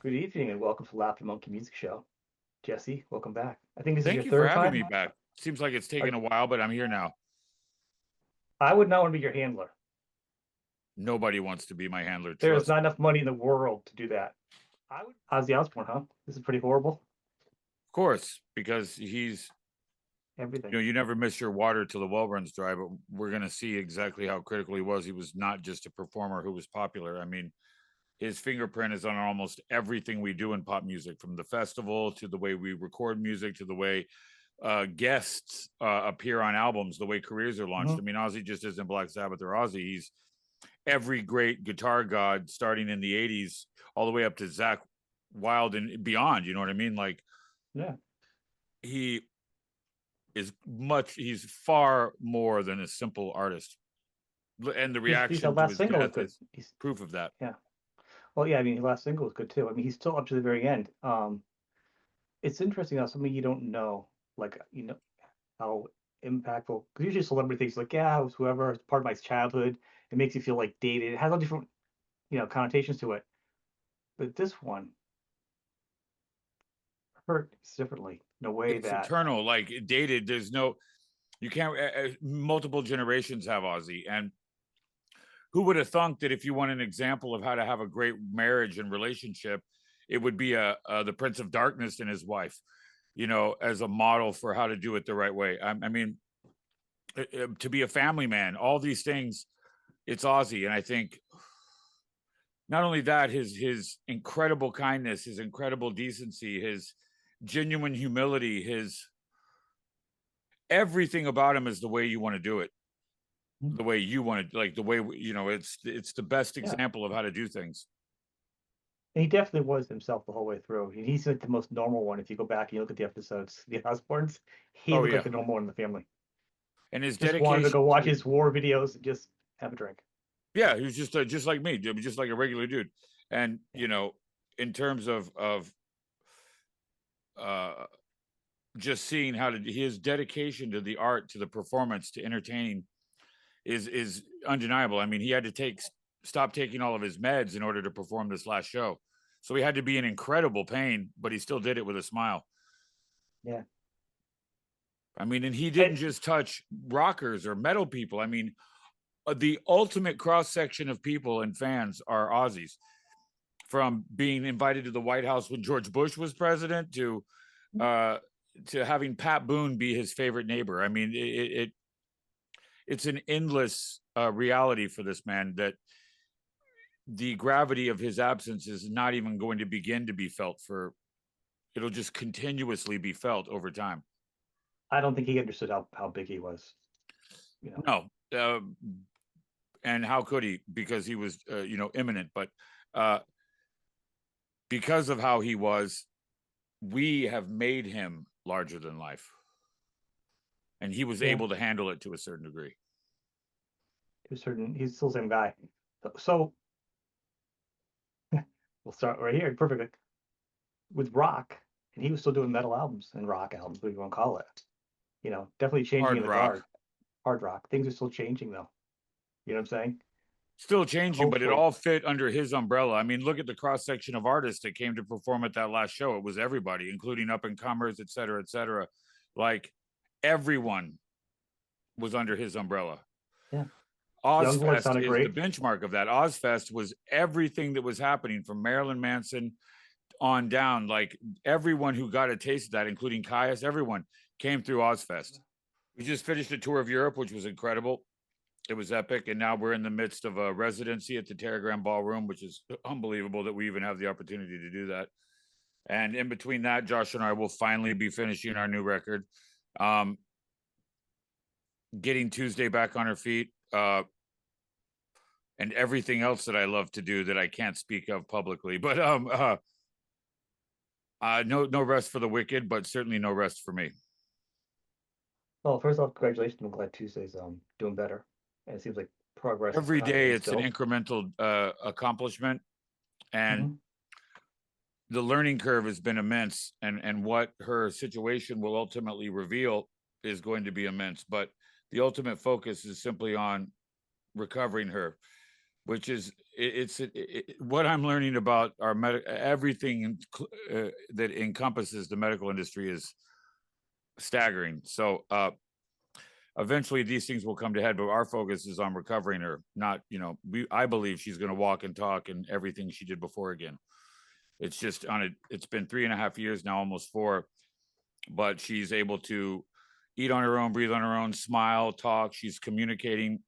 Good evening and welcome to Laughter Monkey Music Show. Jesse, welcome back. I think this is your Thank you for third having time. me back. Seems like it's taken Or- a while, but I'm here now. I would not want to be your handler. Nobody wants to be my handler. There is Trust. not enough money in the world to do that. Ozzy Osbourne, huh? This is pretty horrible. Of course, because he's, Everything. you never miss your water till the well runs dry, but we're going to see exactly how critical he was. He was not just a performer who was popular. I mean, his fingerprint is on almost everything we do in pop music, from the festival to the way we record music to the way guests appear on albums, the way careers are launched. Mhm. I mean, Ozzy just isn't Black Sabbath or Ozzy. He's every great guitar god starting in the 80s all the way up to Zach Wild and beyond. You know what I mean? Like, Yeah. he he's far more than a simple artist. And the His reaction to last his single was death good. is proof of that. Yeah. Well, yeah, I mean, his last single was good too. I mean, he's still up to the very end. It's interesting how something you don't know, like, how impactful, because usually celebrity things like, yeah, it was whoever, it's part of my childhood. It makes you feel like dated. It has all different, connotations to it. But this one hurts differently in a way It's that, eternal, like dated. There's no, you can't, multiple generations have Ozzy. And who would have thunk that if you want an example of how to have a great marriage and relationship, it would be the Prince of Darkness and his wife, as a model for how to do it the right way. I mean, to be a family man, all these things, it's Ozzy. And I think not only that, his incredible kindness, his incredible decency, his genuine humility, his everything about him is the way you want to do it, the way you want to, like the way it's the best yeah, example of how to do things. and he definitely was himself the whole way through. He's like the most normal one. If you go back and you look at the episodes, the Osbournes, he Oh looked like yeah, the normal one in the family. and his Just wanted to dedication go watch to, his war videos and just have a drink. yeah, he was just like me, just like a regular dude. And Yeah. in terms of uh just seeing how to his dedication to the art, to the performance, to entertaining is undeniable. I mean, he had to stop taking all of his meds in order to perform this last show. So he had to be in incredible pain, but he still did it with a smile. Yeah. I mean, and he didn't just touch rockers or metal people. I mean, the ultimate cross section of people and fans are Aussies. From being invited to the White House when George Bush was president uh, to having Pat Boone be his favorite neighbor. I mean, it's an endless reality for this man that the gravity of his absence is not even going to begin to be felt for. It'll just continuously be felt over time. I don't think he understood how big he was. No, and how could he? Because he was, imminent. But uh, because of how he was, we have made him larger than life, and he was Yeah. able to handle it to a certain degree. He's still the same guy. So we'll start right here. Perfect. With rock, and he was still doing metal albums and rock albums, what you want to call it. Definitely changing in Hard the rock. guard. Hard rock. Things are still changing though. You know what I'm saying? Still changing, but it Hopefully. all fit under his umbrella. I mean, look at the cross section of artists that came to perform at that last show. It was everybody, including up and comers, et cetera, et cetera. Like, everyone was under his umbrella. Yeah. Youngblood Ozfest sounded is the great. benchmark of that. Ozfest was everything that was happening from Marilyn Manson on down. Like, everyone who got a taste of that, including Caius, everyone came through Ozfest. We just finished a tour of Europe, which was incredible. It was epic, and now we're in the midst of a residency at the Terragram Ballroom, which is unbelievable that we even have the opportunity to do that. And in between that, Josh and I will finally be finishing our new record, getting Tuesday back on her feet, and everything else that I love to do that I can't speak of publicly. But no rest for the wicked, but certainly no rest for me. Well, first off, congratulations. I'm glad Tuesday's doing better. And it seems like progress is Every not day getting it's an still. incremental accomplishment, and Mhm. the learning curve has been immense, and what her situation will ultimately reveal is going to be immense. But the ultimate focus is simply on recovering her. which is what I'm learning about our everything that encompasses the medical industry is staggering. So eventually these things will come to head, but our focus is on recovering her. Not, I believe she's going to walk and talk and everything she did before again. It's just it's been 3.5 years now, almost 4, but she's able to eat on her own, breathe on her own, smile, talk. She's communicating.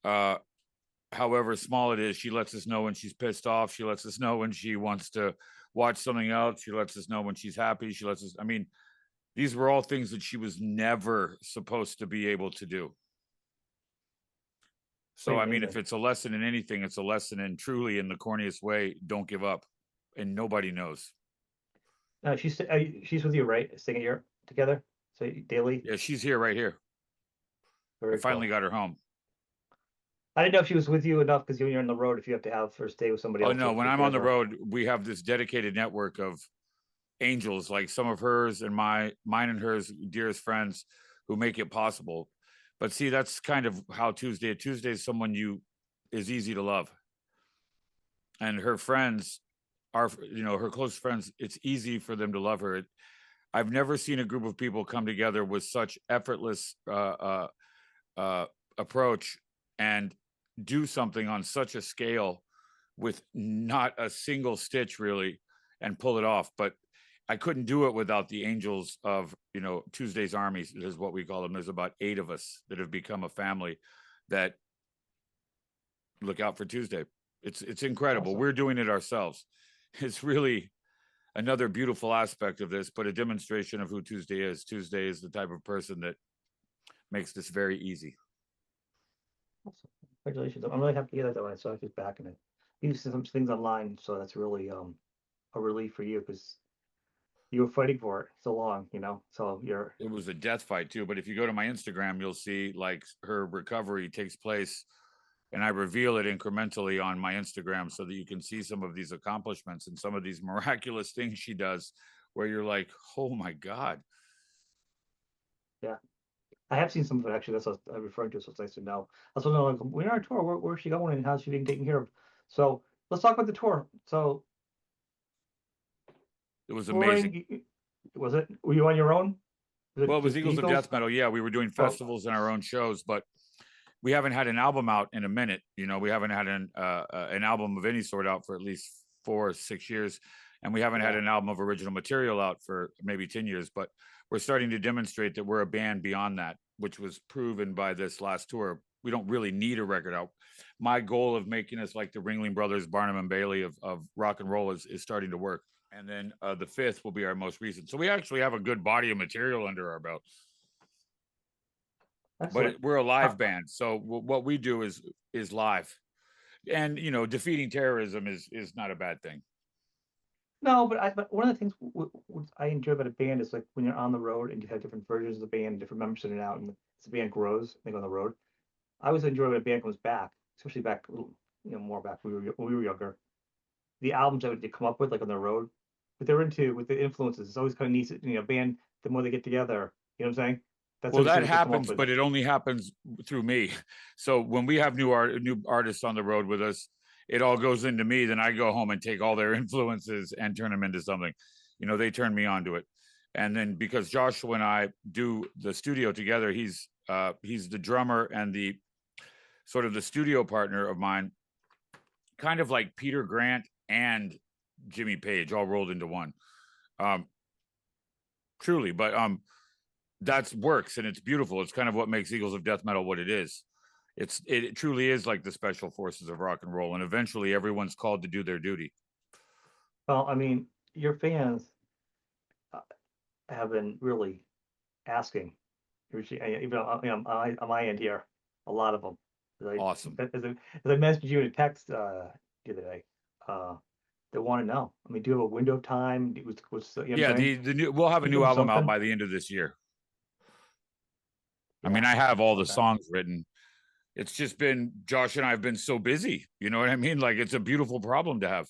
However small it is, she lets us know when she's pissed off. She lets us know when she wants to watch something else. She lets us know when she's happy. She lets us, these were all things that she was never supposed to be able to do. So, if it's a lesson in anything, it's a lesson in truly, in the corniest way, don't give up. And nobody knows. She's with you, right? Staying here together, so daily. Yeah, she's here, right here. I finally got her home. I didn't know if she was with you enough, because when you're on the road, if you have to have her stay with somebody else. Oh no, when I'm on the road, we have this dedicated network of angels, like some of hers and mine and hers dearest friends, who make it possible. But see, that's kind of how Tuesday is someone is easy to love. And her friends are, her close friends, it's easy for them to love her. I've never seen a group of people come together with such effortless approach and do something on such a scale with not a single stitch really, and pull it off. But I couldn't do it without the angels of, Tuesday's Army is what we call them. There's about 8 of us that have become a family that look out for Tuesday. It's incredible. Awesome. We're doing it ourselves. It's really another beautiful aspect of this, but a demonstration of who Tuesday is. Tuesday is the type of person that makes this very easy. Awesome. Congratulations. I'm really happy to hear that when I saw she's back in it. You see some things online, so that's really a relief for you, because you were fighting for it so long, so it was a death fight too. But if you go to my Instagram, you'll see like her recovery takes place, and I reveal it incrementally on my Instagram so that you can see some of these accomplishments and some of these miraculous things she does, where you're like, oh my God. Yeah. I have seen some of it, actually. That's what I'm referring to, so it's nice to know. I also know, like, we're on our tour. Where's she going, and how's she being taken care of? So let's talk about the tour. So it was amazing. Was it? Were you on your own? Well, it was Eagles of Death Metal. Yeah, we were doing festivals and our own shows, but we haven't had an album out in a minute. We haven't had an album of any sort out for at least 4 or 6 years, and we haven't had an album of original material out for maybe 10 years. But we're starting to demonstrate that we're a band beyond that, which was proven by this last tour. We don't really need a record out. My goal of making us like the Ringling Brothers, Barnum and Bailey of rock and roll is starting to work. And then the 5th will be our most recent. So we actually have a good body of material under our belt. Excellent. But we're a live band. So what we do is live. And, defeating terrorism is not a bad thing. No, but one of the things I enjoy about a band is, like, when you're on the road and you have different versions of the band, different members sitting out, and as the band grows, they go on the road. I always enjoy when a band comes back, especially back, more back when we were younger. The albums that they come up with, like, on the road, what they're into, with the influences, it's always kind of neat. Band, the more they get together, you know what I'm saying? That's well, that happens, but it only happens through me. So when we have new artists on the road with us, it all goes into me. Then I go home and take all their influences and turn them into something. They turn me onto it. And then because Joshua and I do the studio together, he's the drummer and the sort of the studio partner of mine, kind of like Peter Grant and Jimmy Page all rolled into one. Truly, but that works, and it's beautiful. It's kind of what makes Eagles of Death Metal what it is. It truly is like the special forces of rock and roll, and eventually everyone's called to do their duty. Well, your fans have been really asking, even on my end here, a lot of them. Awesome. As I messaged you in a text the other day, they want to know. Do you have a window time? We'll have a new album out by the end of this year. Yeah. I have all the songs written. It's just been, Josh and I have been so busy. You know what I mean? Like, it's a beautiful problem to have.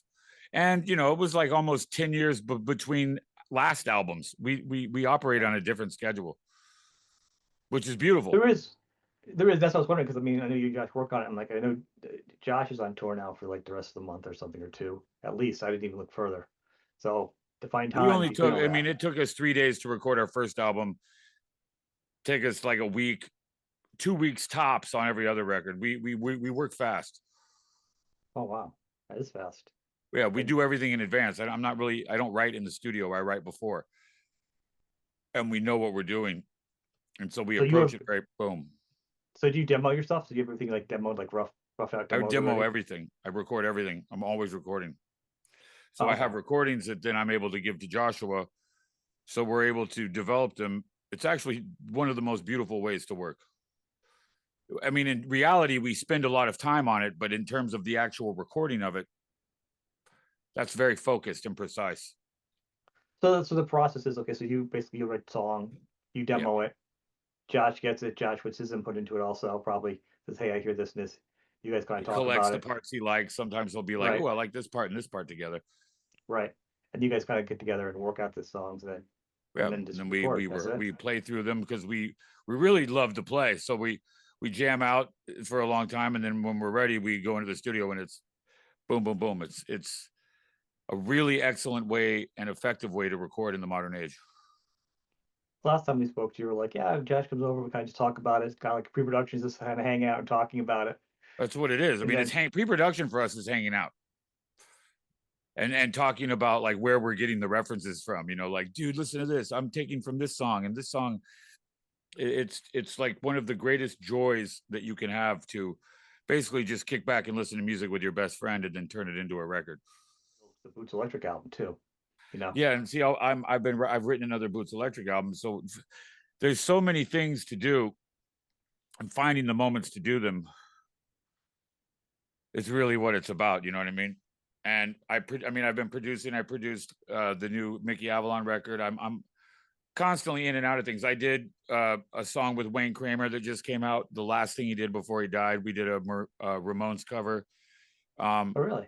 And, it was like almost 10 years between last albums. We operate on a different schedule, which is beautiful. There is. There is. That's what I was wondering because I mean I know you guys work on it. I'm like I know Josh is on tour now for like the rest of the month or something or two at least. I didn't even look further. So to find We time only between took, all I that. mean, it took us 3 days to record our first album. Take us like a week, 2 weeks tops on every other record. We work fast. Oh wow, that is fast. Yeah, we And do everything in advance. I'm not really, I don't write in the studio. I write before, and we know what we're doing, and so we so you approach have it right. Boom. so do you demo your stuff? So do you have everything like demoed like rough out I demos demo already? everything. I record everything. I'm always recording. So Oh, I okay. have recordings that then I'm able to give to Joshua. So we're able to develop them. It's actually one of the most beautiful ways to work. I mean, in reality, we spend a lot of time on it, but in terms of the actual recording of it, that's very focused and precise. So the process is okay. So you basically you write a song, you Yeah. demo it. Josh gets it. Josh puts his input into it also. Probably says, "Hey, I hear this and this." You guys kind He of talk collects about the it, parts he likes. Sometimes he'll be like, right? oh, I like this part and this part together. Right. And you guys kind of get together and work out the songs Yeah. and then And just then record. That's it. we play through them because we really love to play. So we jam out for a long time, and then when we're ready, we go into the studio and it's boom, boom, boom. It's a really excellent way and effective way to record in the modern age. Last time we spoke, you were like, "Yeah, if Josh comes over, we kind of just talk about it. It's kind of like pre-production, just kind of hang out and talking about it." That's what it is. I And mean, it's then, pre-production for us is hanging out and talking about like where we're getting the references from. You know, like, dude, listen to this. I'm taking from this song, and this song. It's like one of the greatest joys that you can have to basically just kick back and listen to music with your best friend and then turn it into a record. the Boots Electric album too, you know. Yeah, and see, I've written another Boots Electric album, so there's so many things to do, and finding the moments to do them is really what it's about. You know what I mean? And I mean, I've been producing. I produced the new Mickey Avalon record. I'm constantly in and out of things. I did a song with Wayne Kramer that just came out. The last thing he did before he died, we did a Ramones cover. Um, Oh, really?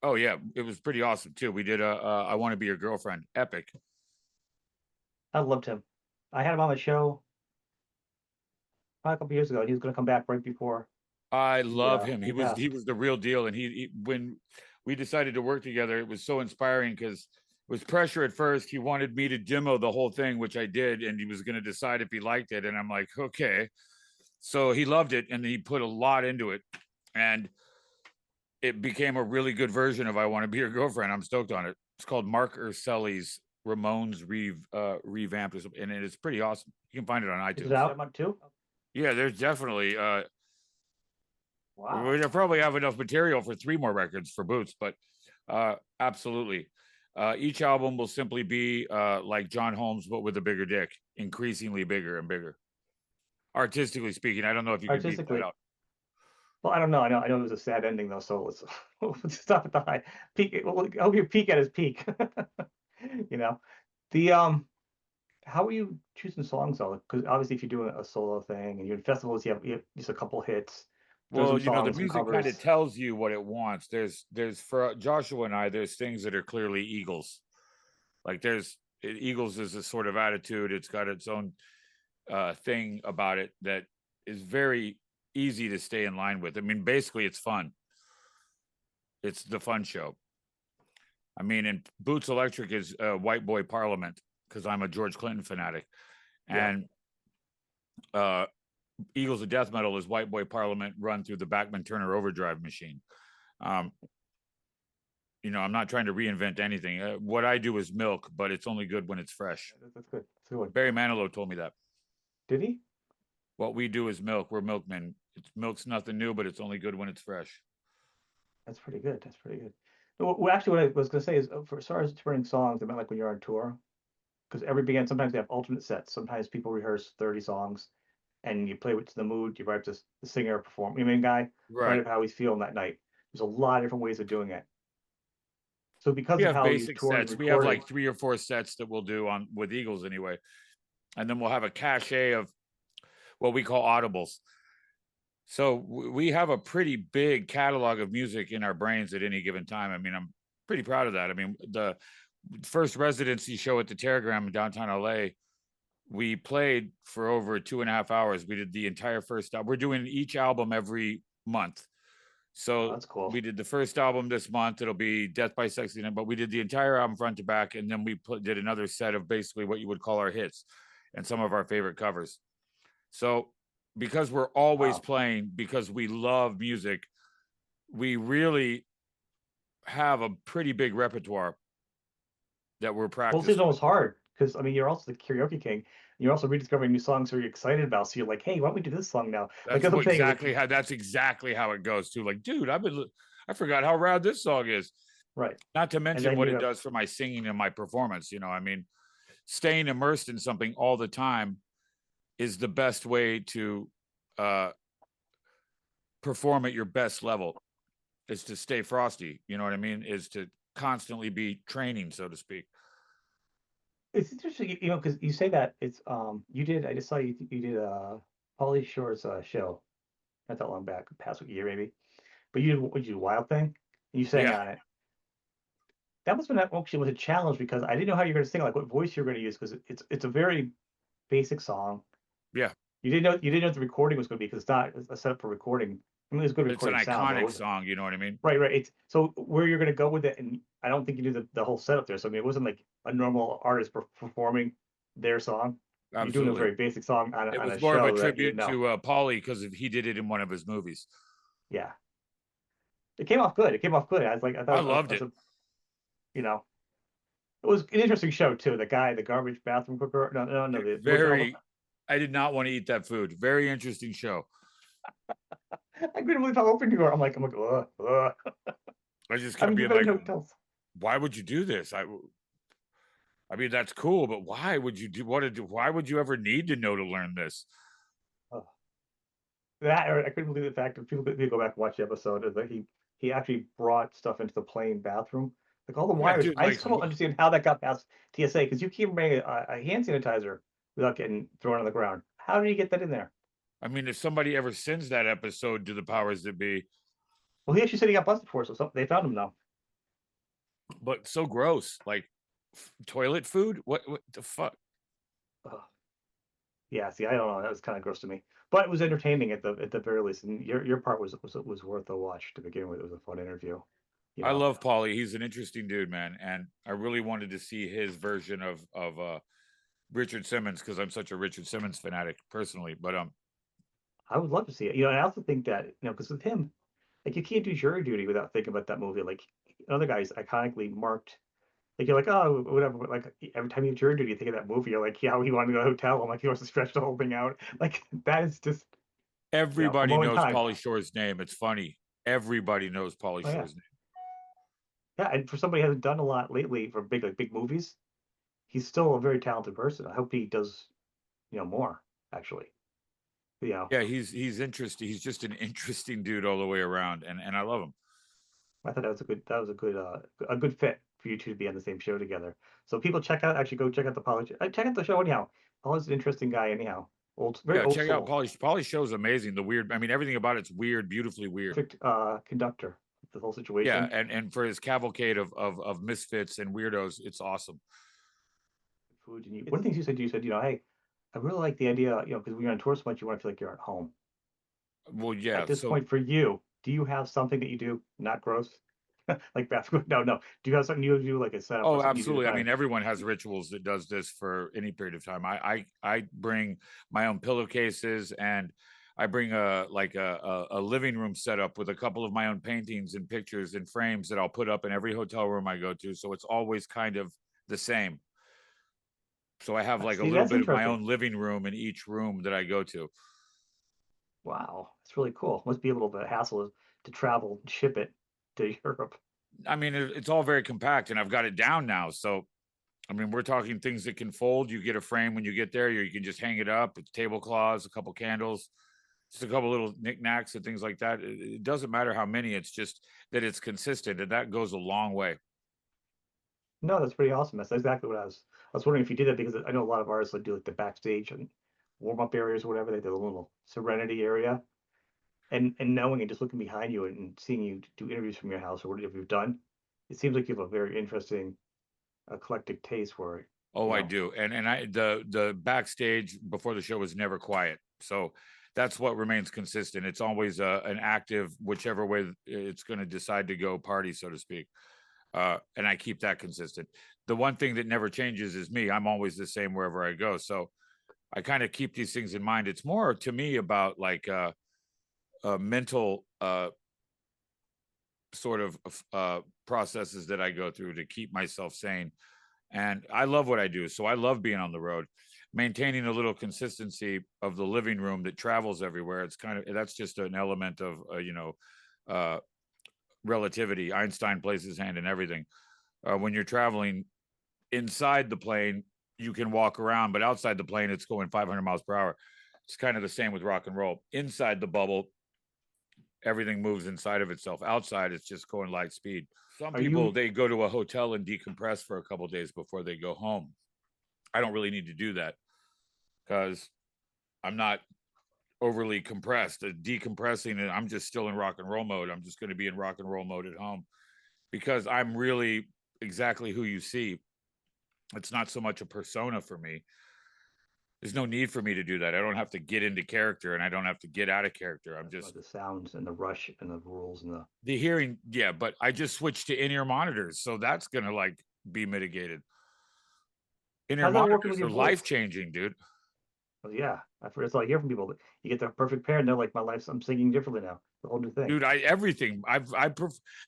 oh yeah, it was pretty awesome too. We did a I Want to Be Your Girlfriend, epic. I loved him. I had him on my show probably a couple years ago, and he was going to come back right before I love him. he He passed. was the real deal. And he when we decided to work together, it was so inspiring because it was pressure at first. He wanted me to demo the whole thing, which I did, and he was going to decide if he liked it. And I'm like, okay. So he loved it, and he put a lot into it, and it became a really good version of "I Want to Be Your Girlfriend." I'm stoked on it. It's called Mark Urselli's Ramones revamped, and it's pretty awesome. You can find it on Is it iTunes. out too? Yeah, there's definitely Wow. we'll probably have enough material for 3 more records for Boots, but absolutely. Each album will simply be like John Holmes, but with a bigger dick, increasingly bigger and bigger. Artistically speaking, I don't know if you could beat that Artistically, out. well, I don't know. I know it was a sad ending though, so let's stop at the high peak. Well, I hope your peak at his peak. You know, the how are you choosing songs though? Because obviously, if you're doing a solo thing and you're in festivals, you have just a couple hits. Throw some Well, you know, the songs, some music kind of covers. tells you what it wants. There's for Joshua and I, there's things that are clearly Eagles. Like Eagles is a sort of attitude. It's got its own thing about it that is very easy to stay in line with. I mean, basically, it's fun. It's the fun show. I mean, and Boots Electric is White Boy Parliament because I'm a George Clinton fanatic, Yeah, and uh, Eagles of Death Metal is White Boy Parliament run through the Bachman Turner Overdrive machine. Um, you know, I'm not trying to reinvent anything. What I do is milk, but it's only good when it's fresh. that's good. That's a good one. Barry Manilow told me that. Did he? What we do is milk. We're milkmen. Milk's nothing new, but it's only good when it's fresh. That's pretty good. That's pretty good. No, well, actually, what I was going to say is, for as far as touring songs, I meant like when you're on tour, because every band sometimes they have alternate sets. Sometimes people rehearse 30 songs, and you play to the mood. You write this the singer perform. You mean guy write Right. up how he's feeling that night. There's a lot of different ways of doing it. So because We of have how you basic tour and sets. We have recorded, like 3 or 4 sets that we'll do on with Eagles anyway, and then we'll have a cachet of what we call audibles. So we have a pretty big catalog of music in our brains at any given time. I mean, I'm pretty proud of that. I mean, the first residency show at the Terragram in downtown LA we played for over 2.5 hours. We did the entire first album. We're doing each album every month. Oh, So that's cool. we did the first album this month. It'll be Death by Sexy, but we did the entire album front to back, and then we did another set of basically what you would call our hits and some of our favorite covers. So because we're always Wow. playing, because we love music, we really have a pretty big repertoire that we're Well, it's practicing with. almost hard because I mean you're also the karaoke king. You're also rediscovering new songs you're excited about. So you're like, hey, why don't we do this song now? Like That's the other what day, like exactly how it goes too. Like, dude, I forgot how rad this song is. right, Not to and mention then what you it have does for my singing and my performance. I mean, staying immersed in something all the time is the best way to uh, perform at your best level. Is to stay frosty. You know what I mean? Is to constantly be training, so to speak. it's interesting, because you say that it's you did. I just saw you did Pauly Shore's show not that long back, past year maybe. But you did Wild Thing, and you sang Yeah, on it. That must have been actually was a challenge because I didn't know how you're going to sing, like what voice you're going to use, because it's a very basic song. yeah. You didn't know what the recording was going to be because it's not a setup for recording. I mean, it's good It's an recording sound, but it iconic wasn't. song. You know what I mean? Right, right. It's so where you're going to go with it, and I don't think you do the whole setup there. So I mean, it wasn't like a normal artist performing their song. You're doing a Absolutely. very basic song on It on was a more of a show that you didn't tribute know. to Paulie because he did it in one of his movies. Yeah, it came off good. It came off good. I was like, I I thought, loved it. you know, it was an interesting show too. The guy, the garbage bathroom cooker. No, no, no. What the hell? Very. I did not want to eat that food. Very interesting show. I couldn't believe how open you were. I'm like, I just I kept mean, you've being been in like, hotels. "Why would you do this?" I mean, that's cool, but why would you do what? Why would you ever need to know to learn this? Oh, that or I couldn't believe the fact that people go back and watch the episode is that he actually brought stuff into the plane bathroom, like all the Yeah, wires. dude. I Like, still don't understand how that got past TSA because you can't bring a hand sanitizer without getting thrown on the ground. How did you get that in there? I mean, if somebody ever sends that episode to the powers that be, Well, he actually said he got busted for it, so they found him now. but so gross. Like toilet food. What the fuck? Ugh. Yeah, see, I don't know. That was kind of gross to me, but it was entertaining at the very least. And your part was worth a watch to begin with. It was a fun interview, you I know. love Paulie. He's an interesting dude, man, and I really wanted to see his version of Richard Simmons because I'm such a Richard Simmons fanatic personally. But I would love to see it. And I also think that because with him, like you can't do jury duty without thinking about that movie. Like other guys iconically marked. Like you're like, oh, whatever. But like every time you have jury duty, you think of that movie. You're like, yeah, he wanted to go to a hotel. I'm like, he wants to stretch the whole thing out. Like that is just, a everybody moment in knows time. Paulie Shore's name. It's funny. Everybody knows Paulie Oh yeah, Shore's name. yeah. And for somebody who hasn't done a lot lately for big movies, he's still a very talented person. I hope he does, more actually. You know, Yeah, he's interesting. He's just an interesting dude all the way around, and I love him. I thought that was a good fit for you two to be on the same show together. So people actually go check out check out the show anyhow. Paul's an interesting guy anyhow. Very Yeah, old check out soul. Paulie Show's amazing. The weird. I mean, everything about it's weird, beautifully weird. Perfect conductor of the whole Yeah, situation. and for his cavalcade of misfits and weirdos, it's awesome. Food and one of the things you said, hey, I really like the idea, because when you're on tour so much, you want to feel like you're at home. Well, At yeah. this So point, for you, do you have something that you do not gross, like bathroom? No, no. Do you have something you do like a setup or oh, something you do to absolutely. I kind mean, of? everyone has rituals that does this for any period of time. I bring my own pillowcases and I bring a living room setup with a couple of my own paintings and pictures and frames that I'll put up in every hotel room I go to. So it's always kind of the same. So I have like a See, little that's bit of my interesting. own living room in each room that I go to. Wow, it's really cool. Must be a little bit of hassle to travel and ship it to Europe. I mean, it's all very compact and I've got it down now. So I mean, we're talking things that can fold. You get a frame when you get there, you can just hang it up. It's tablecloths, a couple candles, just a couple little knickknacks and things like that. It doesn't matter how many, it's just that it's consistent, and that goes a long way. No, that's pretty awesome. That's exactly what I was wondering if you did that because I know a lot of artists that do like the backstage and warm up areas or whatever. They do a little serenity area, and knowing and just looking behind you and seeing you do interviews from your house or whatever you've done, it seems like you have a very interesting eclectic taste for it. Oh, You I know, do. And the backstage before the show was never quiet. So that's what remains consistent. It's always an active, whichever way it's going to decide to go party, so to speak. And I keep that consistent. The one thing that never changes is me. I'm always the same wherever I go. So I kind of keep these things in mind. It's more to me about like mental sort of processes that I go through to keep myself sane. And I love what I do. So I love being on the road, maintaining a little consistency of the living room that travels everywhere. It's kind of, that's just an element of, uh, relativity. Einstein plays his hand in everything. When you're traveling inside the plane, you can walk around, but outside the plane, it's going 500 miles per hour. It's kind of the same with rock and roll. Inside the bubble, everything moves inside of itself. Outside, it's just going light speed. Some are people, you? they go to a hotel and decompress for a couple of days before they go home. I don't really need to do that because I'm not overly compressed. Decompressing, and I'm just still in rock and roll mode. I'm just going to be in rock and roll mode at home because I'm really exactly who you see. It's not so much a persona for me. There's no need for me to do that. I don't have to get into character and I don't have to get out of character. I'm That's why just the sounds and the rush and the rules and the. the hearing. Yeah, but I just switched to in-ear monitors. So that's going to like be mitigated. In-ear How's that working with monitors your are voice? life-changing, dude. Well, yeah, that's all I hear from people. You get the perfect pair, and they're like, "My life's I'm singing differently now." The whole new thing. Dude, everything.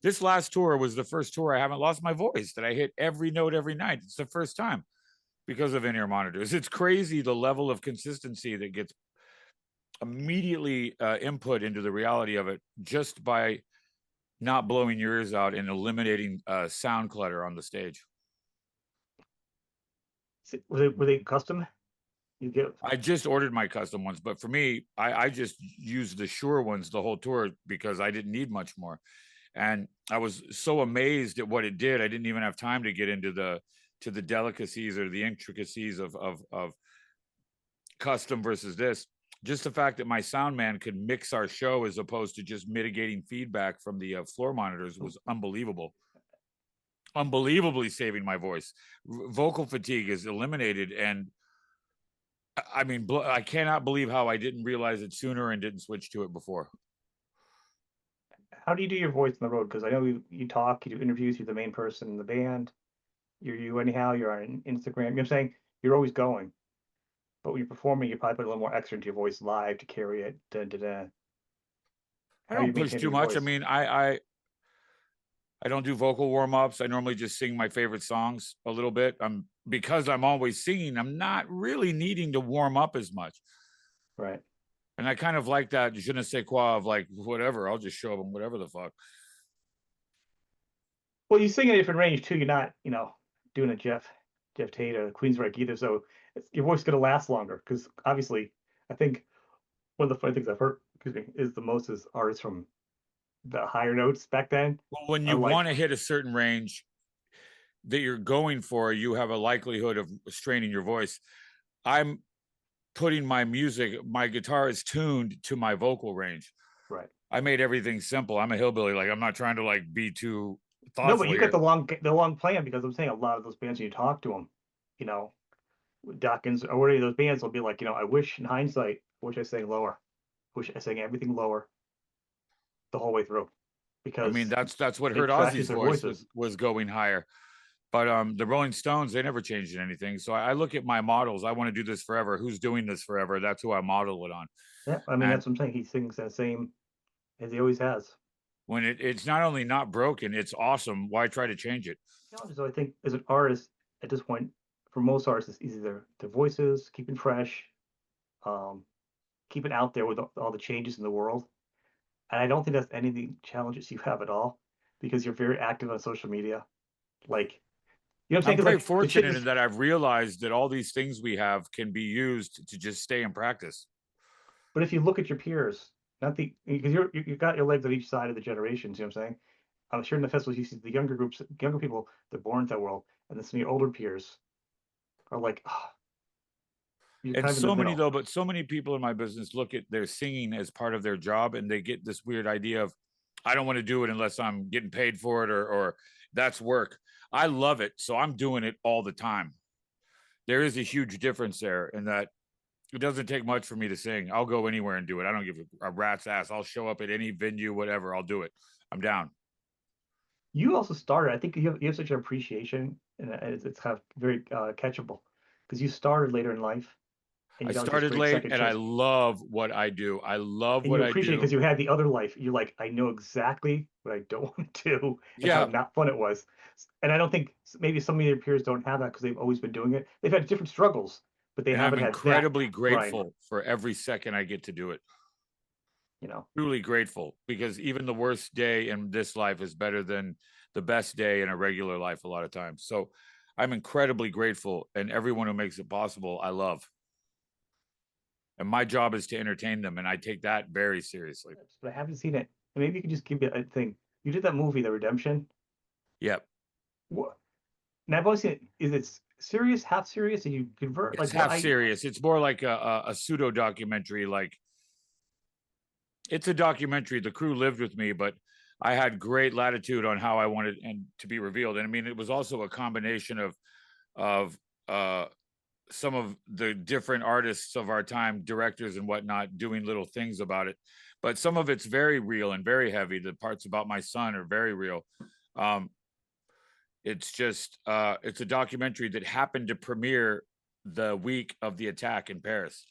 This last tour was the first tour I haven't lost my voice, that I hit every note every night. It's the first time because of in-ear monitors. It's crazy the level of consistency that gets immediately input into the reality of it just by not blowing your ears out and eliminating sound clutter on the stage. Were they custom? You get I just ordered my custom ones, but for me, I just used the Shure ones the whole tour because I didn't need much more. And I was so amazed at what it did. I didn't even have time to get into the delicacies or the intricacies of custom versus this. Just the fact that my sound man could mix our show as opposed to just mitigating feedback from the floor monitors was unbelievable. Unbelievably saving my voice. Vocal fatigue is eliminated, and I mean, I cannot believe how I didn't realize it sooner and didn't switch to it before. how do you do your voice on the road? Because I know you talk, you do interviews, you're the main person in the band. You're you anyhow. You're on Instagram. You know what I'm saying? You're always going, but when you're performing, you probably put a little more extra into your voice live to carry it. Da, da, da. I How are you don't push maintaining too your much. I voice? mean, I don't do vocal warm ups. I normally just sing my favorite songs a little bit. Because I'm always singing, I'm not really needing to warm up as much. Right. And I kind of like that je ne sais quoi of like, whatever, I'll just show them whatever the fuck. Well, you sing in a different range too. You're not, doing a Jeff Tate or Queensryche either. So your voice is going to last longer because obviously, I think one of the funny things I've heard, excuse me, is the most is artists from the higher notes back then Well, when are you like, want to hit a certain range that you're going for, you have a likelihood of straining your voice. I'm putting my guitar is tuned to my vocal range. right. I made everything simple. I'm a hillbilly. Like, I'm not trying to like be too No, but thoughtful you got here. the long plan because I'm saying a lot of those bands when you talk to them, you know, Dawkins or any of those bands will be like, I wish in hindsight, I wish I sang lower, wish I sang everything lower the whole way through I mean, because that's what it hurt trashes Ozzy's their voice voices. was going higher. But the Rolling Stones, they never changed anything. So I look at my models. I want to do this forever. Who's doing this forever? That's who I model it on. Yeah, I mean And that's what I'm saying. He sings the same as he always has. when it's not only not broken, it's awesome. Why try to change it? So I think as an artist at this point, for most artists, it's easy their voices, keeping fresh, um, keeping out there with all the changes in the world. And I don't think that's any of the challenges you have at all because you're very active on social media. Like, you know what I'm saying? I'm Because very like the shit fortunate in is, that I've realized that all these things we have can be used to just stay in practice. but if you look at your peers, not the because you got your legs on each side of the generations. You know what I'm saying? I'm sure in the festivals you see the younger groups, younger people, they're born into that world, and then some of your older peers are like, oh, you're And kind of in the so many middle, though, but so many people in my business look at their singing as part of their job, and they get this weird idea of, I don't want to do it unless I'm getting paid for it, or that's work. I love it, so I'm doing it all the time. there is a huge difference there in that it doesn't take much for me to sing. I'll go anywhere and do it. I don't give a rat's ass. I'll show up at any venue, whatever. I'll do it. I'm down. You also started. I think you have such an appreciation, and it's kind of very catchable because you started later in life, and I you got like this started great late second and I chance, love what I do. I love and what you I appreciate it do. because you had the other life. You're like, I know exactly what I don't want to do, and how Yeah. not fun it was. And I don't think maybe some of your peers don't have that because they've always been doing it. They've had different struggles, but they And I'm haven't had that incredibly grind. grateful for every second I get to do it. You know, Truly grateful because even the worst day in this life is better than the best day in a regular life a lot of times. So I'm incredibly grateful, and everyone who makes it possible, I love. And my job is to entertain them, and I take that very seriously. but I haven't seen it. And maybe you could just give me a thing. You did that movie, The Redemption. Yep. What? And I've always seen it. Is it serious, half serious? And you convert It's like what half I serious. It's more like a pseudo documentary. Like it's a documentary. The crew lived with me, but I had great latitude on how I wanted and to be revealed. And I mean, it was also a combination of some of the different artists of our time, directors and whatnot, doing little things about it. But some of it's very real and very heavy. The parts about my son are very real. Um, it's just it's a documentary that happened to premiere the week of the attack in Paris.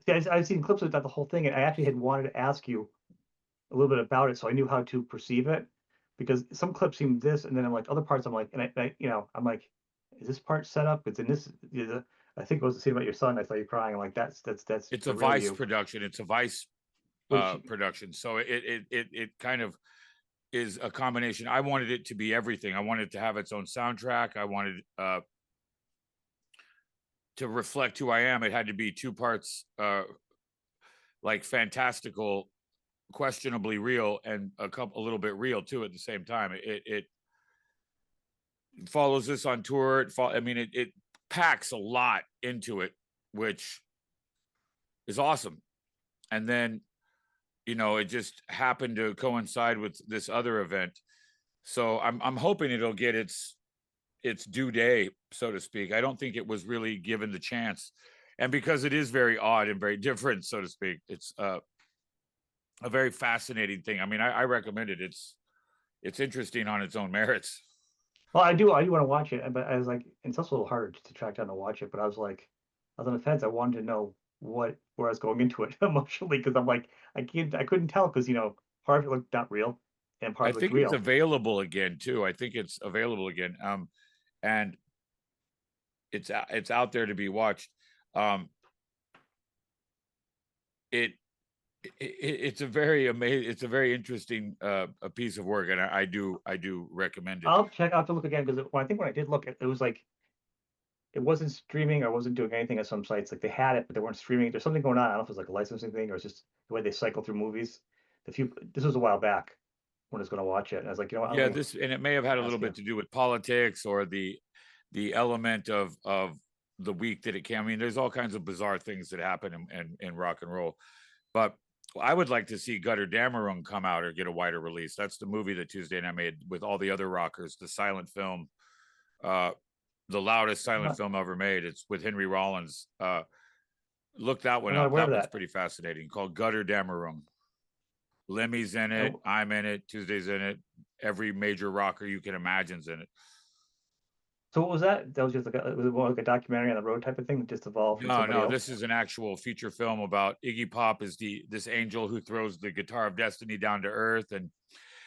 see, I've seen clips of that the whole thing, and I actually had wanted to ask you a little bit about it, so I knew how to perceive it. Because some clips seem this, and then I'm like other parts. I'm like, and I'm like, is this part set up? It's in this. I think it was the scene about your son. I saw you crying. I'm like, that's It's a the real Vice you. production. It's a Vice Which production. So it kind of is a combination. I wanted it to be everything. I wanted it to have its own soundtrack. I wanted to reflect who I am. It had to be two parts like fantastical, questionably real, and a little bit real too at the same time. It follows this on tour. I mean, it packs a lot into it, which is awesome. And then, you know, it just happened to coincide with this other event. So I'm hoping it'll get its due day, so to speak. I don't think it was really given the chance. And because it is very odd and very different, so to speak, it's a very fascinating thing. I mean, I recommend it. It's interesting on its own merits. well, I do want to watch it, but I was like, it's also a little hard to track down to watch it. But I was like, I was on the fence. I wanted to know where I was going into it emotionally because I'm like, I couldn't tell because part of it looked not real, and part I of it looked think it's real. available again too. I think it's available again. And it's out there to be watched. Um, it, it's a very amazing, it's a very interesting a piece of work, and I do recommend it. I'll have to look again because when I did look, it was like it wasn't streaming or wasn't doing anything at some sites. Like they had it, but they weren't streaming. There's something going on. I don't know if it's like a licensing thing or it's just the way they cycle through movies. This was a while back when I was going to watch it, and I was like, let Yeah, me this and it may have had a little ask bit you. to do with politics or the element of the week that it came. I mean, there's all kinds of bizarre things that happen in rock and roll. But I would like to see Gutter Damarung come out or get a wider release. That's the movie that Tuesday Night made with all the other rockers, the silent film, uh, the loudest I'm silent not, film ever made. It's with Henry Rollins. Look that one I'm not up. aware That of one's that. pretty fascinating. Called Gutter Damarung. Lemmy's in it. Oh, I'm in it. Tuesday's in it. Every major rocker you can imagine's in it. so what was that? That was just was it more like a documentary on the road type of thing that just evolved from No, somebody no, this else? is an actual feature film about Iggy Pop is this angel who throws the guitar of destiny down to earth, and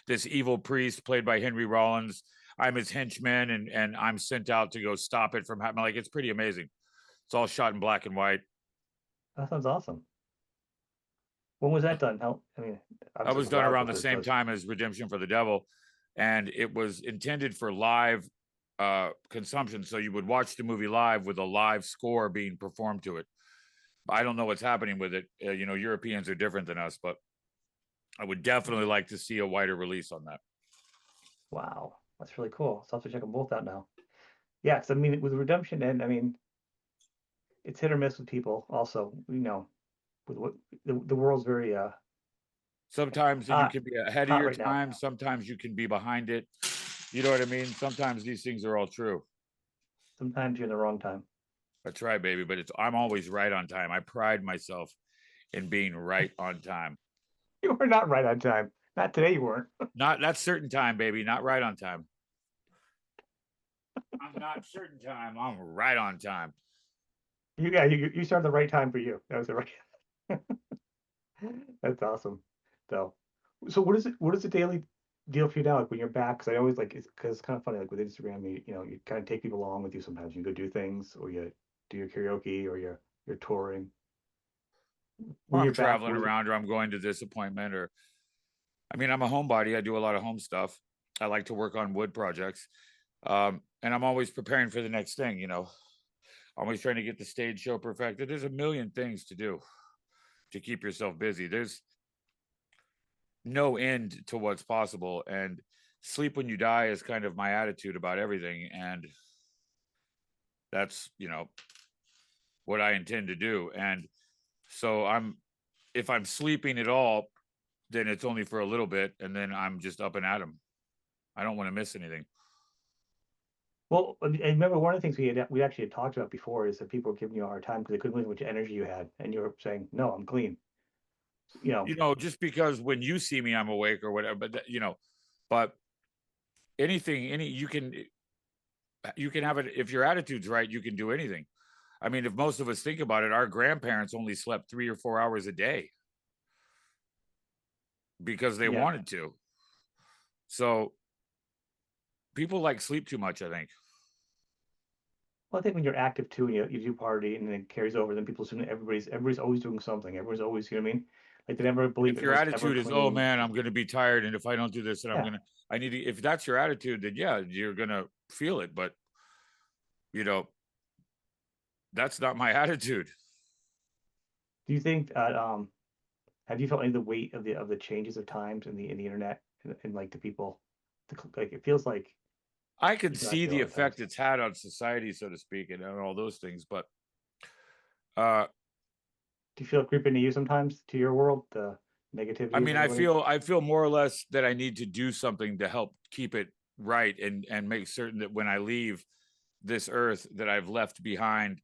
this evil priest played by Henry Rollins. I'm his henchman, and I'm sent out to go stop it from happening. Like it's pretty amazing. It's all shot in black and white. That sounds awesome. When was that done? How? I mean, That obviously it was was a done while around ago the because same time as Redemption for the Devil, and it was intended for live consumption. So you would watch the movie live with a live score being performed to it. I don't know what's happening with it. You know, Europeans are different than us, but I would definitely like to see a wider release on that. wow, that's really cool. So I'll have to check them both out now. Yeah, because I mean, with Redemption, and I mean, it's hit or miss with people. Also, with what the world's very Sometimes you hot, can be ahead of hot your right now. time. Sometimes you can be behind it. You know what I mean? Sometimes these things are all true. Sometimes you're in the wrong time. That's right, baby. But I'm always right on time. I pride myself in being right on time. You were not right on time. Not today, you weren't. Not that certain time, baby. Not right on time. I'm not certain time. I'm right on time. You started the right time for you. That was the right. That's awesome. So what is the daily deal for you now? Like when you're back, because I always like it's because it's kind of funny. Like with Instagram, you kind of take people along with you sometimes. You go do things, or you do your karaoke, or you're touring. Or When I'm you're back, traveling around, or I'm going to this appointment, or I mean, I'm a homebody. I do a lot of home stuff. I like to work on wood projects. And I'm always preparing for the next thing, always trying to get the stage show perfected. There's a million things to do to keep yourself busy. There's no end to what's possible. And sleep when you die is kind of my attitude about everything. And that's, what I intend to do. And so if I'm sleeping at all, then it's only for a little bit. And then I'm just up and at 'em. I don't want to miss anything. well, I remember one of the things we actually had talked about before is that people were giving you a hard time because they couldn't believe how much energy you had, and you were saying, "No, I'm clean." You know, Just because when you see me, I'm awake or whatever, but you can have it. If your attitude's right, you can do anything. I mean, if most of us think about it, our grandparents only slept 3 or 4 hours a day because they yeah. wanted to. So people like sleep too much, I think. Well, I think when you're active too, and you do party, and then it carries over, then people assume that everybody's always doing something. Everyone's always, you know what I mean? Like they never And believe if your anyone's ever attitude is, oh clean. man, I'm going to be tired, and if I don't do this, then Yeah. I need to. If that's your attitude, then yeah, you're going to feel it. But you know, that's not my attitude. Do you think that have you felt any of the weight of the changes of times in the internet and like the people, like it feels like I could even I see feel the it at times. effect it's had on society, so to speak, and all those things. But uh, Do you feel it creep into you sometimes to your world, the I negativity of mean, everybody? I feel more or less that I need to do something to help keep it right and make certain that when I leave this earth, that I've left behind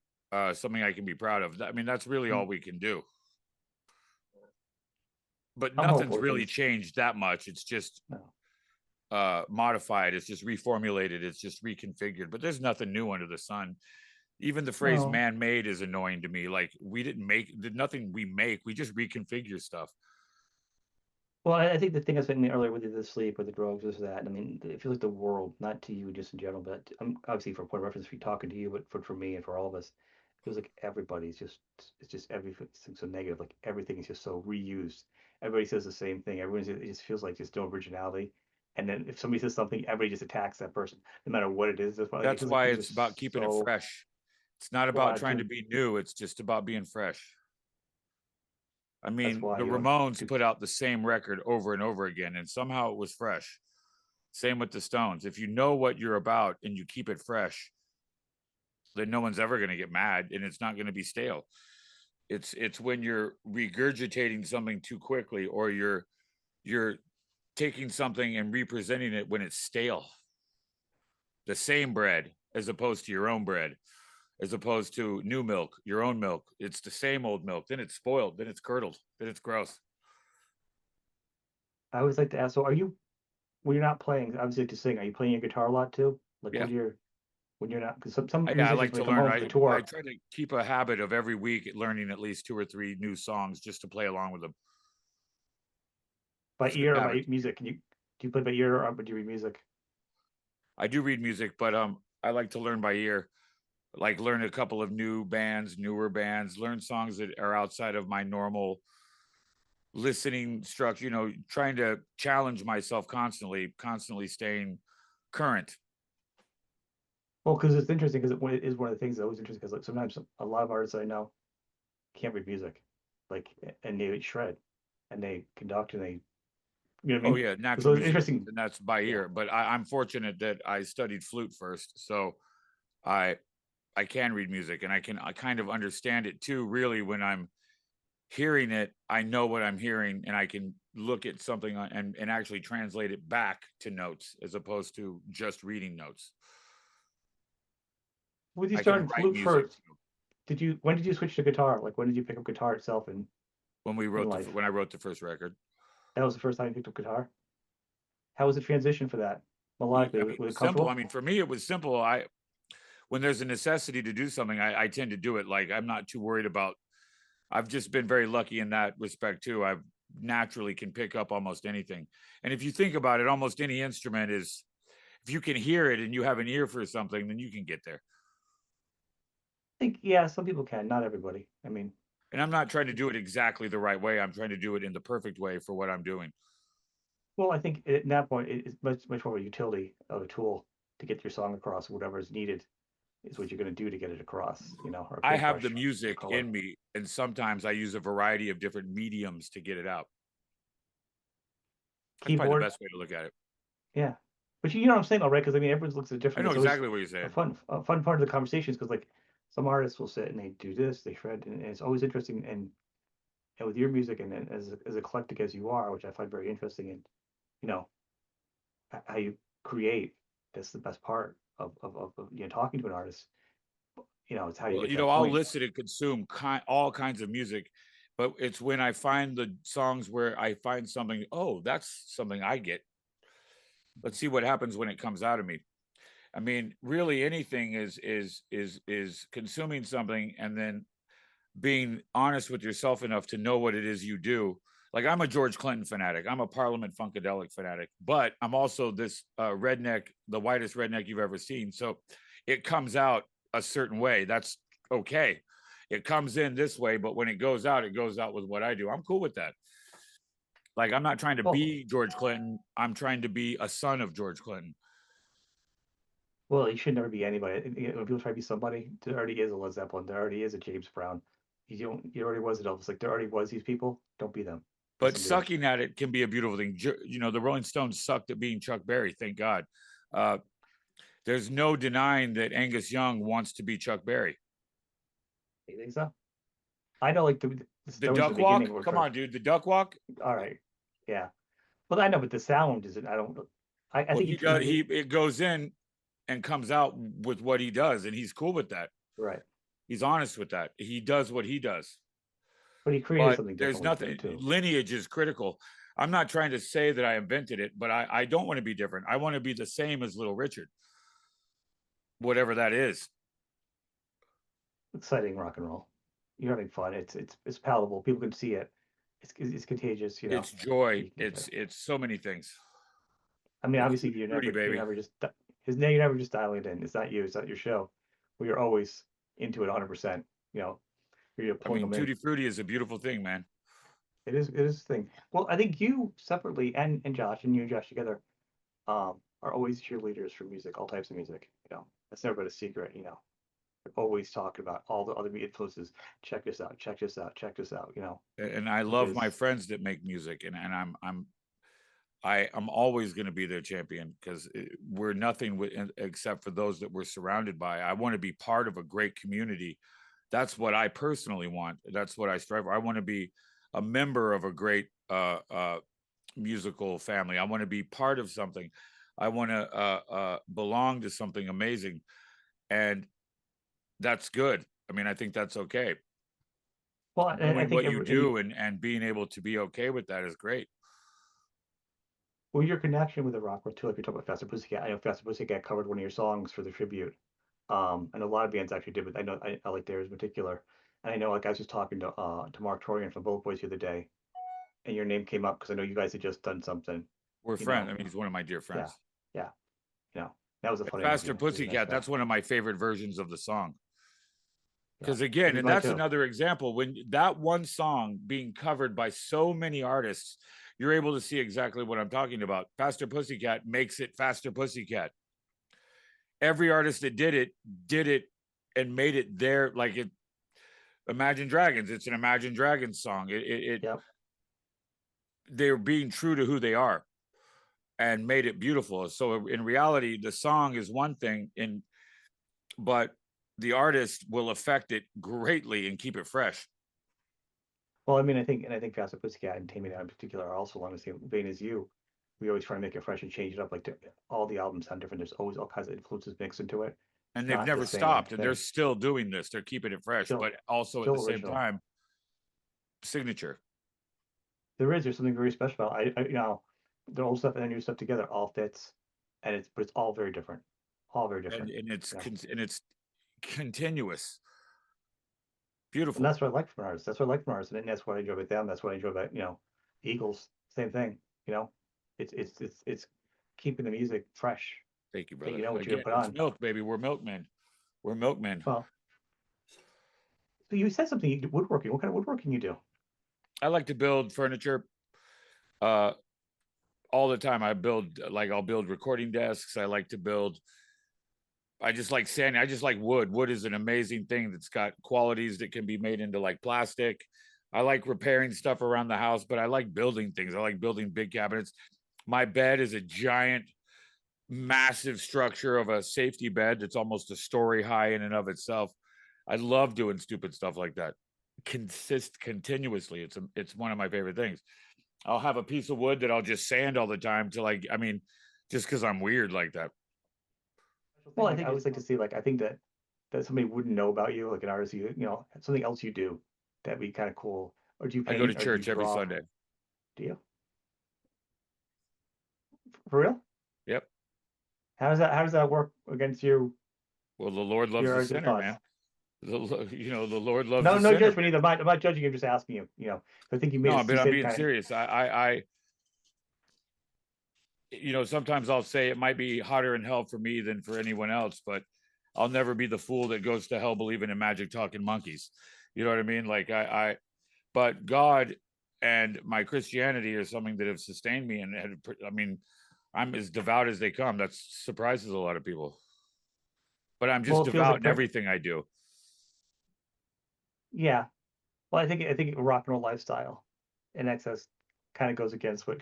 something I can be proud of. I mean, that's really all Mm. we can do. But I'm hopeful nothing's that really things. changed that much. It's just No. modified. It's just reformulated. It's just reconfigured. But there's nothing new under the sun. Even the phrase No. "man-made" is annoying to me. Like we didn't make nothing we make. We just reconfigure stuff. Well, I think the thing I was saying earlier with the sleep or the drugs, this, that. I mean, it feels like the world, not to you just in general, but obviously for a point of reference, for talking to you, but for me and for all of us, it feels like everybody's just, it's just everything's so negative. Like everything is just so reused. Everybody says the same thing. It just feels like just no originality. And then if somebody says something, everybody just attacks that person, no matter what it is. That's why like, it That's feels like why things it's about are keeping it so fresh. It's not about trying to dude. be new. It's just about being fresh. I That's mean, why the you know, Ramones put out the same record over and over again, and somehow it was fresh. Same with the Stones. If you know what you're about and you keep it fresh, then no one's ever going to get mad, and it's not going to be stale. It's when you're regurgitating something too quickly, or you're taking something and representing it when it's stale. The same bread as opposed to your own bread, as opposed to new milk, your own milk. It's the same old milk. Then it's spoiled. Then it's curdled. Then it's gross. I always like to ask. So, are you when you're not playing? Obviously, to sing, are you playing your guitar a lot too? Like, Yeah. what are your when you're not? Because some Yeah, I musicians like when they to come learn. home from the I tour try to keep a habit of every week learning at least 2 or 3 new songs just to play along with them. by It's a good ear or by habit. music, can you do you play by ear or do you read music? I do read music, but I like to learn by ear. Like learn a couple of new bands, newer bands, learn songs that are outside of my normal listening structure, trying to challenge myself constantly staying current. Well, because it's interesting because it is one of the things that always interesting because like sometimes a lot of artists I know can't read music, like and they shred and they conduct and they you know what I Oh mean? yeah, So natural it's musicians, interesting. and that's by Yeah, ear. But I'm fortunate that I studied flute first, so I I can read music, and I kind of understand it too. Really, when I'm hearing it, I know what I'm hearing, and I can look at something and actually translate it back to notes as opposed to just reading notes. When you I can started write flute music first, too. when did you switch to guitar? Like when did you pick up guitar itself in life? When I wrote the first record. That was the first time you picked up guitar. How was the transition for that? Melodically, I mean, it was it was simple. I comfortable? mean, for me, it was simple. When there's a necessity to do something, I tend to do it. Like I'm not too worried about. I've just been very lucky in that respect too. I naturally can pick up almost anything. And if you think about it, almost any instrument is, if you can hear it and you have an ear for something, then you can get there. I think yeah, some people can, not everybody. I mean, And I'm not trying to do it exactly the right way. I'm trying to do it in the perfect way for what I'm doing. well, I think at that point it's much more of a utility of a tool to get your song across. Whatever is needed is what you're going to do to get it across. Or I have the paintbrush or music color. in me, and sometimes I use a variety of different mediums to get it out. That's probably the Keyboard, best way to look at it. yeah. But you know what I'm saying, though, right? Because I mean, everyone looks at it I differently. know It's always exactly what you're saying. a fun part of the conversations because like some artists will sit and they do this, they shred, and it's always interesting. And with your music and as eclectic as you are, which I find very interesting, and you know how you create. That's the best part of talking to an artist. It's how you Well, get to that I'll point. listen and consume all kinds of music, but it's when I find the songs where I find something, oh, that's something I get. Let's see what happens when it comes out of me. I mean, really anything is consuming something and then being honest with yourself enough to know what it is you do. Like I'm a George Clinton fanatic. I'm a Parliament Funkadelic fanatic, but I'm also this redneck, the whitest redneck you've ever seen. So it comes out a certain way. That's okay. It comes in this way, but when it goes out with what I do. I'm cool with that. Like I'm not trying to Well, be George Clinton. I'm trying to be a son of George Clinton. well, you should never be anybody. When people try to be somebody, there already is a Led Zeppelin. There already is a James Brown. You don't. You already was it Elvis. Like there already was these people. Don't be them. Be But somebody else. sucking at it can be a beautiful thing. The Rolling Stones sucked at being Chuck Berry. Thank God. Uh, there's no denying that Angus Young wants to be Chuck Berry. You think so? I know, like the The Stones at the duck beginning walk, were come trying. on, dude. The duck walk. All right, yeah. Well, I know, but the sound isn't. I don't. I Well, think he does. It goes in and comes out with what he does, and he's cool with that. right. He's honest with that. He does what he does. But he created But something there's different with them nothing. too. Lineage is critical. I'm not trying to say that I invented it, but I don't want to be different. I want to be the same as Little Richard, whatever that is. Exciting rock and roll. You're having fun. It's palatable. People can see it. It's contagious. It's joy. You can. It's so many things. I mean, It's obviously, Tutti Frutti, you're baby. never just his name. You're never just dialing it in. It's not you. It's not your show. Well, you're always into it 100%. You're I pulling mean, them in. Tutti Frutti is a beautiful thing, man. It is a thing. Well, I think you separately and Josh and you and Josh together are always cheerleaders for music, all types of music. That's never been a secret. They're always talking about all the other influences. Check this out. Check this out. Check this out. And I love my Because friends that make music, and I'm always going to be their champion because we're nothing except for those that we're surrounded by. I want to be part of a great community. That's what I personally want. That's what I strive for. I want to be a member of a great musical family. I want to be part of something. I want to belong to something amazing, and that's good. I mean, I think that's okay. well, I Knowing think what you do and being able to be okay with that is great. your connection with the rock world too, like you're talking about Faster Pussycat. I know Faster Pussycat covered one of your songs for the tribute. And a lot of bands actually did, but I know I like theirs in particular. And I know, like I was just talking to Mark Torian from Bullet Boys the other day, and your name came up because I know you guys had just done something. We're You friends. know, I mean, he's one of my dear yeah, friends. yeah. That was a fun Faster interview. He was a nice Pussycat, guy. that's one of my favorite versions of the song. Yeah, Because again, he's and mine that's too. another example when that one song being covered by so many artists, you're able to see exactly what I'm talking about. Faster Pussycat makes it Faster Pussycat. Every artist that did it and made it there. Like it, Imagine Dragons, it's an Imagine Dragons song. Yep. They're being true to who they are and made it beautiful. So in reality, the song is one thing, but the artist will affect it greatly and keep it fresh. Well, I mean, I think Faster Pussycat and Taming Down in particular are also along the same vein as you. We always try to make it fresh and change it up. Like all the albums sound different. There's always all kinds of influences mixed into it, And they've not the never same stopped, and they're thing. still doing this. They're keeping it fresh, Still, but also at still the same original. time, signature. There's something very special about you know, the old stuff and the new stuff together all fits, and but it's all very different, all very And different. You know, and it's continuous. and Beautiful. that's what I like from artists. That's what I like from artists, and that's what I enjoy about them. That's what I enjoy about Eagles. Same thing. You know, it's keeping the music fresh. Thank you, That brother. you know what you're Again, gonna put it's on. milk, baby. We're milkmen. We're milkmen. Well, so you said something. You do woodworking. What kind of woodworking you do? I like to build furniture uh all the time. I'll build recording desks. I just like sanding. I just like wood. Wood is an amazing thing that's got qualities that can be made into like plastic. I like repairing stuff around the house, but I like building things. I like building big cabinets. My bed is a giant, massive structure of a safety bed that's almost a story high in and of itself. I love doing stupid stuff like that. Continuously. It's one of my favorite things. I'll have a piece of wood that I'll just sand all the time to just because I'm weird like that. Well, I always like to see I think that somebody wouldn't know about you, like an artist. Something else you do that'd be kind of cool. Or do you I go to paint or do you church every draw? Sunday. Do you? For real? Yep. How does that work against you? Well, the Lord loves the Your sinner, thoughts? man. The Lord loves No, the no sinner. judgment either. I'm not judging you. I'm just asking you. I think you made No, it. You but I'm said being kind of. serious. Sometimes I'll say it might be hotter in hell for me than for anyone else, but I'll never be the fool that goes to hell believing in magic talking monkeys. You know what I mean? But God and my Christianity are something that have sustained me. I'm as devout as they come. That surprises a lot of people. But I'm just Well, it feels devout like in everything I do. yeah. Well, I think rock and roll lifestyle in excess kind of goes against what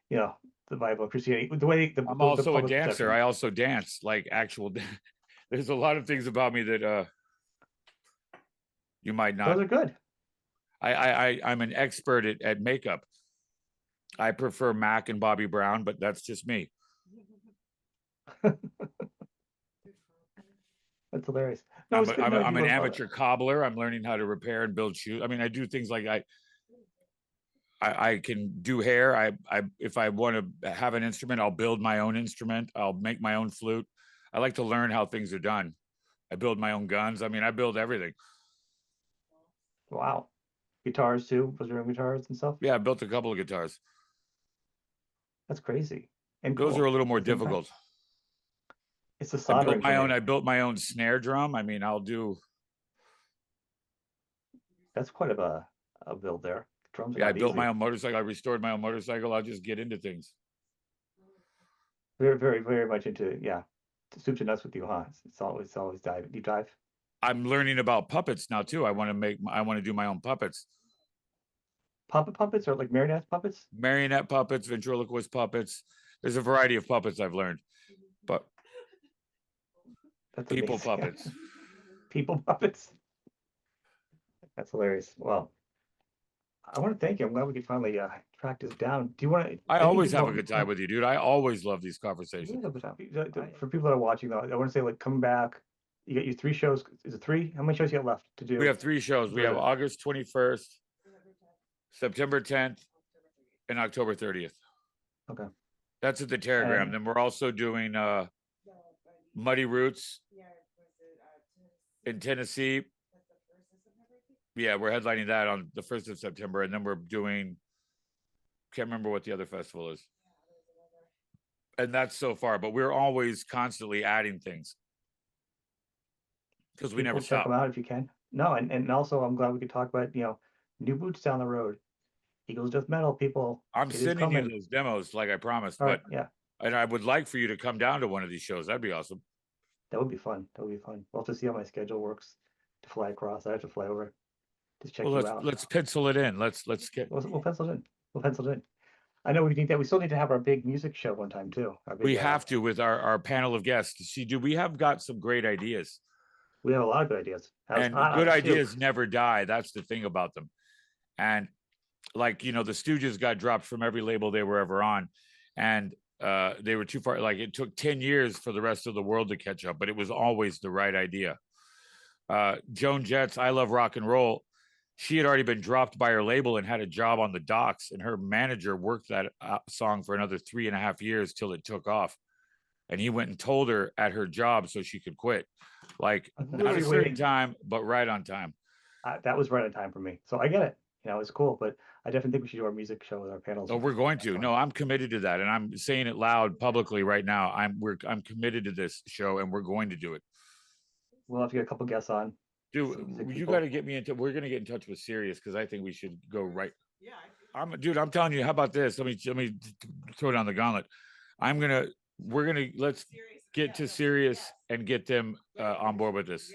you know the Bible and Christianity, the way I'm the also a public dancer. perception. I also dance like actual. There's a lot of things about me that you might Those not. are good. I'm an expert at makeup. I prefer Mac and Bobby Brown, but that's just me. That's hilarious. No, it's good to know I'm you an love amateur cobbler. I'm learning how to repair and build shoes. I mean, I do things like I can do hair. If I want to have an instrument, I'll build my own instrument. I'll make my own flute. I like to learn how things are done. I build my own guns. I mean, I build everything. Wow. Guitars too. Was your own guitars and stuff? Yeah, I built a couple of guitars. That's crazy and Those are cool a little more at the same time. difficult. It's the soldering for me. I built my own snare drum. I mean, That's quite a build there. Drums are yeah, I not built my easy. own motorcycle. I restored my own motorcycle. I'll just get into things. Very, very, very much into soup to nuts with you, huh? It's always deep dive. I'm learning about puppets now too. I want to do my own puppets. Puppet puppets or like marionette puppets? Marionette puppets, ventriloquist puppets. There's a variety of puppets I've learned, but That's people amazing. puppets. People puppets. That's hilarious. Well, I want to thank you. I'm glad we could finally track this down. Do you want to? I Anything always you have a want? good time with you, dude. I always love these We conversations. have a time. For people that are watching, though, I want to say come back. You got your 3 shows. Is it 3? How many shows you got left to do? We have 3 shows. We have August 21st, September 10th, and October 30th. Okay. That's at the Terragram. Then we're also doing Muddy Roots in Tennessee. Yeah, we're headlining that on the 1st of September, and then we're doing. Can't remember what the other festival is. And that's so far, but we're always constantly adding things because we never check stop. them out if you can. No, and also I'm glad we could talk about new boots down the road. Eagles Death Metal people. I'm sending you those demos like I promised, but yeah, and I would like for you to come down to one of these shows. That'd be awesome. that would be fun. That would be fun. We'll have to see how my schedule works to fly across. I have to fly over to check you out. Let's pencil it in. Let's get. We'll pencil it in. We'll pencil it in. I know we need that. We still need to have our big music show one time too. We have to with our panel of guests. See, we have got some great ideas. We have a lot of good ideas. And good ideas never die. That's the thing about them. And the Stooges got dropped from every label they were ever on. And they were too far. Like it took 10 years for the rest of the world to catch up, but it was always the right idea. Joan Jett's I Love Rock and Roll, she had already been dropped by her label and had a job on the docks, and her manager worked that song for another 3.5 years till it took off. And he went and told her at her job so she could quit. Like not a certain time, but right on time. That was right on time for me. So I get it. You know, it's cool, but I definitely think we should do our music show with our panels. Oh, we're going to. No, I'm committed to that, and I'm saying it loud publicly right now. I'm committed to this show, and we're going to do it. We'll have to get a couple guests on. Dude, you got to get me into. We're gonna get in touch with Sirius because I think we should go right. Yeah, I'm telling you. How about this? Let me throw down the gauntlet. Let's get to Sirius and get them on board with this.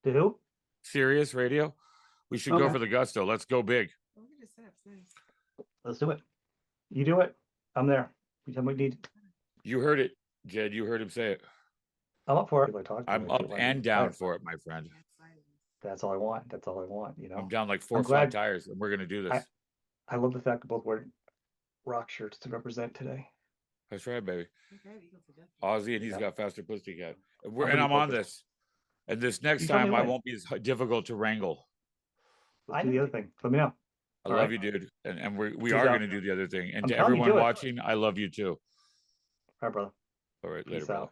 To who? Sirius Radio. We should go for the gusto. Let's go big. Let's do it. You do it. I'm there. You tell me what you need. You heard it, Jed. You heard him say it. I'm up for it. I'm up and down for it, my friend. That's all I want. That's all I want. You know, I'm down like 4 flat tires, and we're gonna do this. I love the fact that both wearing rock shirts to represent today. That's right, baby. Ozzy, and he's got Faster Pussycat. And I'm on this. And this next time, I won't be as difficult to wrangle. Let's do the other thing. Let me know. I love you, dude. And we are going to do the other thing. And to everyone watching, I love you too. All right, brother. All right, later, brother.